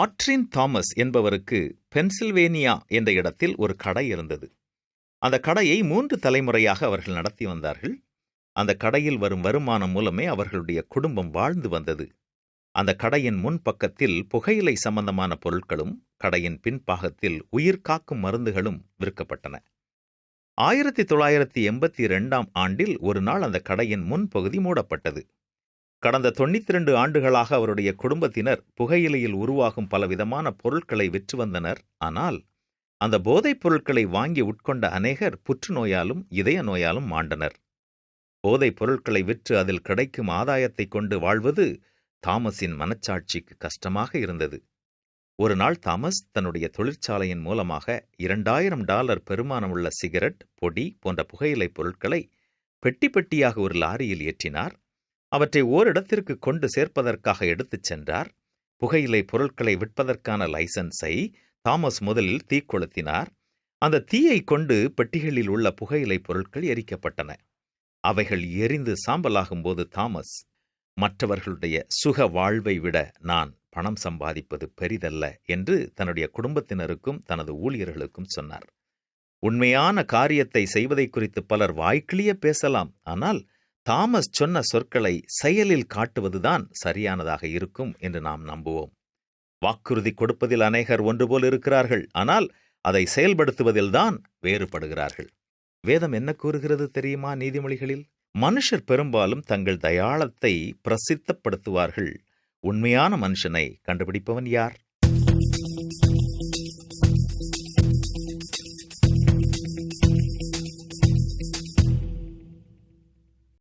ஆட்ரின் Thomas என்பவருக்கு Pennsylvania என்ற இடத்தில் ஒரு கடை இருந்தது. அந்த கடையை 3 தலைமுறையாக அவர்கள் நடத்தி வந்தார்கள். அந்த கடையில் வரும் வருமானம் மூலமே அவர்களுடைய குடும்பம் வாழ்ந்து வந்தது. அந்த கடையின் முன்பக்கத்தில் புகையிலை சம்பந்தமான பொருட்களும், கடையின் பின்பாகத்தில் உயிர் காக்கும் மருந்துகளும் விற்கப்பட்டன. 1982ஆம் ஆண்டில் ஒரு நாள் அந்த கடையின் முன்பகுதி மூடப்பட்டது. கடந்த 92 ஆண்டுகளாக அவருடைய குடும்பத்தினர் புகையிலையில் உருவாகும் பலவிதமான பொருட்களை விற்று வந்தனர். ஆனால் அந்த போதைப் பொருட்களை வாங்கி உட்கொண்ட அநேகர் புற்றுநோயாலும் இதய நோயாலும் மாண்டனர். போதைப் பொருட்களை விற்று அதில் கிடைக்கும் ஆதாயத்தை கொண்டு வாழ்வது தாமஸின் மனச்சாட்சிக்கு கஷ்டமாக இருந்தது. ஒரு நாள் தாமஸ் தன்னுடைய தொழிற்சாலையின் மூலமாக $2000 பெருமானமுள்ள சிகரெட், பொடி போன்ற புகையிலை பொருட்களை பெட்டி பெட்டியாக ஒரு லாரியில் ஏற்றினார். அவற்றை ஓரிடத்திற்கு கொண்டு சேர்ப்பதற்காக எடுத்துச் சென்றார். புகையிலை பொருட்களை விற்பதற்கான லைசன்ஸை தாமஸ் முதலில் தீக்கொளுத்தினார். அந்த தீயை கொண்டு பெட்டிகளில் உள்ள புகையிலை பொருட்கள் எரிக்கப்பட்டன. அவைகள் எரிந்து சாம்பலாகும்போது தாமஸ், மற்றவர்களுடைய சுக வாழ்வை விட நான் பணம் சம்பாதிப்பது பெரிதல்ல என்று தன்னுடைய குடும்பத்தினருக்கும் தனது ஊழியர்களுக்கும் சொன்னார். உண்மையான காரியத்தை செய்வதை குறித்து பலர் வாய்க்கிளிய பேசலாம். ஆனால் தாமஸ் சொன்ன சொற்களை செயலில் காட்டுவதுதான் சரியானதாக இருக்கும் என்று நாம் நம்புவோம். வாக்குறுதி கொடுப்பதில் அநேகர் ஒன்றுபோல் இருக்கிறார்கள். ஆனால் அதை செயல்படுத்துவதில்தான் வேறுபடுகிறார்கள். வேதம் என்ன கூறுகிறது தெரியுமா? நீதிமொழிகளில், மனுஷர் பெரும்பாலும் தங்கள் தயாளத்தை பிரசித்தப்படுத்துவார்கள், உண்மையான மனுஷனை கண்டுபிடிப்பவன் யார்?